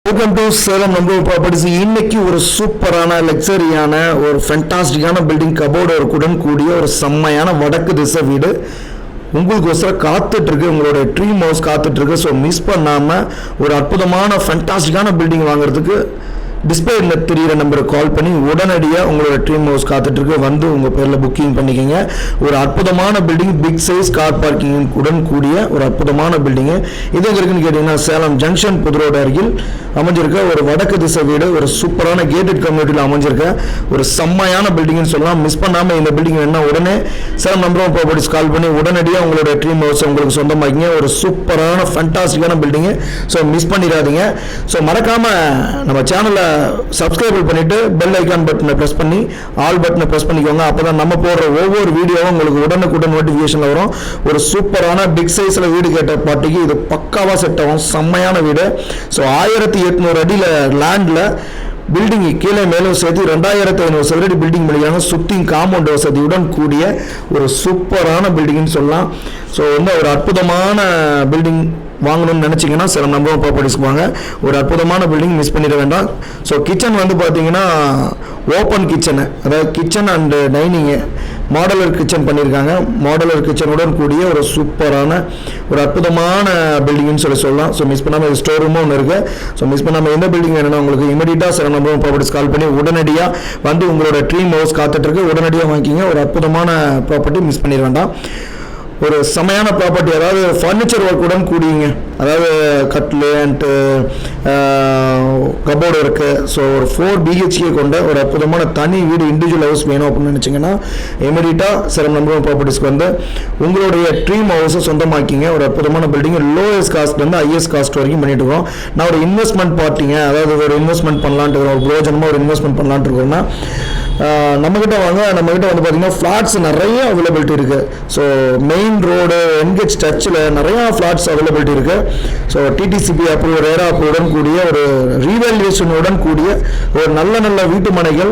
Welcome to Salem number properties. இன்னைக்கு ஒரு சூப்பரான லக்ஸரியான ஒரு ஃபென்டாஸ்டிக்கான பில்டிங் கபோர்டுடன் கூடிய ஒரு செம்மையான வடக்கு திசை வீடு உங்களுக்கோசரம் காத்துட்ருக்கு. உங்களோட ட்ரீம் ஹவுஸ் காத்துட்ருக்கு. ஸோ மிஸ் பண்ணாமல் ஒரு அற்புதமான ஃபென்டாஸ்டிக்கான பில்டிங் வாங்குறதுக்கு டிஸ்பிளேல தெரிகிற நம்பருக்கு கால் பண்ணி உடனடியாக உங்களோட ட்ரீம் ஹவுஸ் காத்துட்ருக்கு. வந்து உங்கள் பேரில் புக்கிங் பண்ணிக்கோங்க. ஒரு அற்புதமான building, big size car parking உடன் கூடிய ஒரு அற்புதமான பில்டிங்கு. இது எங்கே இருக்குன்னு கேட்டிங்கன்னா சேலம் ஜங்ஷன் புதுரோடு அருகில் அமைஞ்சிருக்க ஒரு வடக்கு திசை வீடு, ஒரு சூப்பரான கேட்டட் கம்யூனிட்டியில் அமைஞ்சிருக்க ஒரு செம்மையான பில்டிங்னு சொல்லலாம். மிஸ் பண்ணாமல் இந்த பில்டிங் வேணால் உடனே சேலம் நம்பர் ப்ராப்பர்ட்டிஸ் கால் பண்ணி உடனடியாக உங்களோட ட்ரீம் ஹவுஸ் உங்களுக்கு சொந்தமாக்கிங்க. ஒரு சூப்பரான ஃபண்டாஸ்டிக்கான பில்டிங்கு. ஸோ மிஸ் பண்ணிடாதீங்க. ஸோ மறக்காமல் நம்ம சேனலை சப்ஸ்கிரைப் பண்ணிட்டு பெல் ஐக்கான் பட்டனை பிரஸ் பண்ணி ஆல் பட்டனை பிரஸ் பண்ணிக்கோங்க. அப்பதான் நம்ம போடுற ஒவ்வொரு வீடியோவும் உங்களுக்கு உடனுக்குடன் நோட்டிஃபிகேஷன் வரும். ஒரு சூப்பரான பிக் சைஸ்ல வீடு கேட்ட பார்ட்டிக்கு இது பக்காவா செட் ஆகும். செம்மையான வீடு. ஸோ 1800 அடியில் லேண்டில் பில்டிங் கீழே மேலும் சேர்த்து 2500 சதுரடி பில்டிங் பண்ணிக்கிறாங்க. சுற்றி காம்பவுண்ட் வசதியுடன் கூடிய ஒரு சூப்பரான பில்டிங்னு சொல்லலாம். ஸோ வந்து ஒரு அற்புதமான பில்டிங் வாங்கணும்னு நினச்சிங்கன்னா சில நம்பர் ப்ராப்பர்ட்டிஸ்க்கு வாங்க. ஒரு அற்புதமான பில்டிங் மிஸ் பண்ணிட வேண்டாம். ஸோ கிச்சன் வந்து பார்த்தீங்கன்னா ஓப்பன் கிச்சனு, அதாவது kitchen and dining modeller kitchen பண்ணியிருக்காங்க. மாடலர் கிச்சனுடன் கூடிய ஒரு சூப்பரான ஒரு அற்புதமான பில்டிங்னு சொல்லலாம். ஸோ மிஸ் பண்ணாமல் ஸ்டோர் ரூமும் ஒன்று இருக்குது. ஸோ மிஸ் பண்ணாமல் எந்த பில்டிங் வேணும்னா உங்களுக்கு இமீடியட்டாக சில நம்பர் ப்ராப்பர்ட்டிஸ் கால் பண்ணி உடனடியாக வந்து உங்களோட ட்ரீம் ஹவுஸ் காத்துட்ருக்கு. உடனடியாக வாங்கிக்கிங்க. ஒரு அற்புதமான ப்ராப்பர்ட்டி மிஸ் பண்ணிட வேண்டாம். ஒரு செமையான ப்ராப்பர்ட்டி, அதாவது ஃபர்னிச்சர் ஒர்க்குடன் கூடிங்க, அதாவது கட்லு அண்ட் கபோர்டு ஒர்க்கு. ஸோ ஒரு 4 BHK கொண்ட ஒரு அற்புதமான தனி வீடு, இண்டிவிஜுவல் ஹவுஸ் வேணும் அப்படின்னு நினச்சிங்கன்னா இமீடியட்டாக சில நம்பர் ப்ராப்பர்ட்டிஸ்க்கு வந்து உங்களுடைய ட்ரீம் ஹவுஸை சொந்தமாக்கிங்க. ஒரு அற்புதமான பில்டிங், லோயஸ்ட் காஸ்ட்லேருந்து ஹையஸ்ட் காஸ்ட் வரைக்கும் பண்ணிட்டு இருக்கோம். நான் ஒரு இன்வெஸ்ட்மெண்ட் பார்ட்டிங்க, அதாவது ஒரு இன்வெஸ்ட்மெண்ட் பண்ணலான்ட்டு இருக்கிறோம், ஒரு பிரோஜனமாக ஒரு இன்வெஸ்ட்மெண்ட் பண்ணலான்ட்டு இருக்கோம்னா நம்மகிட்ட வாங்க. நம்மகிட்ட வந்து பார்த்தீங்கன்னா ஃப்ளாட்ஸ் நிறைய அவைலபிலிட்டி இருக்குது. ஸோ மெயின் ரோடு என்கேஜ் டச்சில் நிறையா ஃப்ளாட்ஸ் அவைலபிலிட்டி இருக்குது. ஸோ டிடிசிபி அப்ரூவ், ரேரா அப்ரூவுடன் கூடிய ஒரு ரீவேல்யூஷனுடன் கூடிய ஒரு நல்ல நல்ல வீட்டு மனைகள்,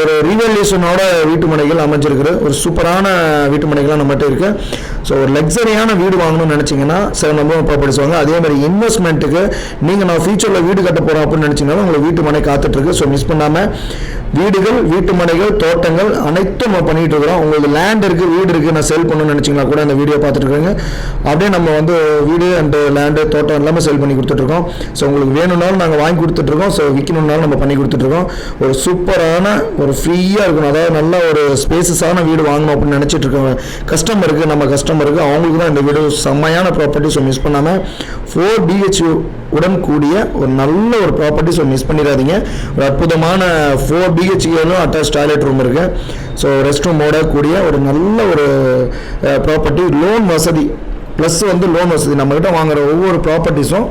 ஒரு ரீவேல்யூஷனோட வீட்டு மனைகள் அமைஞ்சிருக்குது. ஒரு சூப்பரான வீட்டு மனைகள்லாம் நம்மகிட்ட இருக்குது. ஸோ ஒரு லக்ஸரியான வீடு வாங்கணும்னு நினச்சிங்கன்னா சில நம்பர் ப்ராப்பர்ட்டிஸ் வாங்க. அதே மாதிரி இன்வெஸ்ட்மெண்ட்டுக்கு நீங்கள் நான் ஃபியூச்சரில் வீடு கட்ட போகிறோம் அப்படின்னு நினச்சிங்கன்னா உங்களுக்கு வீட்டு மனை காத்துட்ருக்கு. ஸோ மிஸ் பண்ணாமல் வீடுகள், வீட்டு மனைகள், தோட்டங்கள் அனைத்தும் நம்ம பண்ணிகிட்டு இருக்கிறோம். உங்களுக்கு லேண்ட் இருக்குது, வீடு இருக்குது, நான் சேல் பண்ணணும்னு நினச்சிங்கன்னா கூட இந்த வீடியோ பார்த்துட்டு இருக்கீங்க. அப்படியே நம்ம வந்து வீடு அண்டு லேண்டு, தோட்டம் எல்லாமே சேல் பண்ணி கொடுத்துட்ருக்கோம். ஸோ உங்களுக்கு வேணும்னாலும் நாங்கள் வாங்கி கொடுத்துட்ருக்கோம். ஸோ விற்கணுன்னாலும் நம்ம பண்ணி கொடுத்துட்ருக்கோம். ஒரு சூப்பரான ஒரு ஃப்ரீயாக இருக்கணும், அதாவது நல்ல ஒரு ஸ்பேசஸான வீடு வாங்கணும் அப்படின்னு நினச்சிட்டு இருக்கோம் கஸ்டமருக்கு, நம்ம கஸ்டமருக்கு அவங்களுக்கு தான் இந்த வீடு செம்மையான ப்ராப்பர்ட்டி. ஸோ மிஸ் பண்ணாமல் 4 BHK உடன் கூடிய ஒரு நல்ல ஒரு ப்ராப்பர்ட்டி. ஸோ மிஸ் பண்ணிடாதீங்க. ஒரு அற்புதமான 4 BHKலும் அட்டாச் டாய்லெட் ரூம் இருக்குது. ஸோ ரெஸ்ட் ரூமோட கூடிய ஒரு நல்ல ஒரு ப்ராப்பர்ட்டி. லோன் வசதி ப்ளஸ் வந்து லோன் வசதி, நம்மகிட்ட வாங்குகிற ஒவ்வொரு ப்ராப்பர்ட்டிஸும்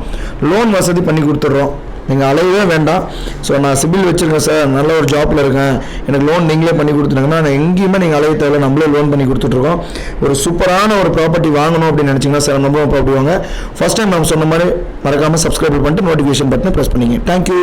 லோன் வசதி பண்ணி கொடுத்துட்றோம். நீங்கள் அலையவே வேண்டாம். ஸோ நான் சிபில் வச்சுருக்கேன் சார், நல்ல ஒரு ஜாப்பில் இருக்கேன், எனக்கு லோன் நீங்களே பண்ணி கொடுத்துட்டாங்கன்னா நான் எங்கேயுமே நீங்கள் அலைய தேவை, நம்மளே லோன் பண்ணி கொடுத்துட்ருக்கோம். ஒரு சூப்பரான ஒரு ப்ராப்பர்ட்டி வாங்கணும் அப்படின்னு நினச்சிங்கன்னா சில நம்பர் ப்ராப்பர்ட்டி வாங்க. ஃபஸ்ட் டைம் நம்ம சொன்ன மாதிரி மறக்காமல் சப்ஸ்கிரைப் பண்ணிட்டு நோட்டிஃபிகேஷன் பட்டனை ப்ரெஸ் பண்ணிங்க. தேங்க்யூ.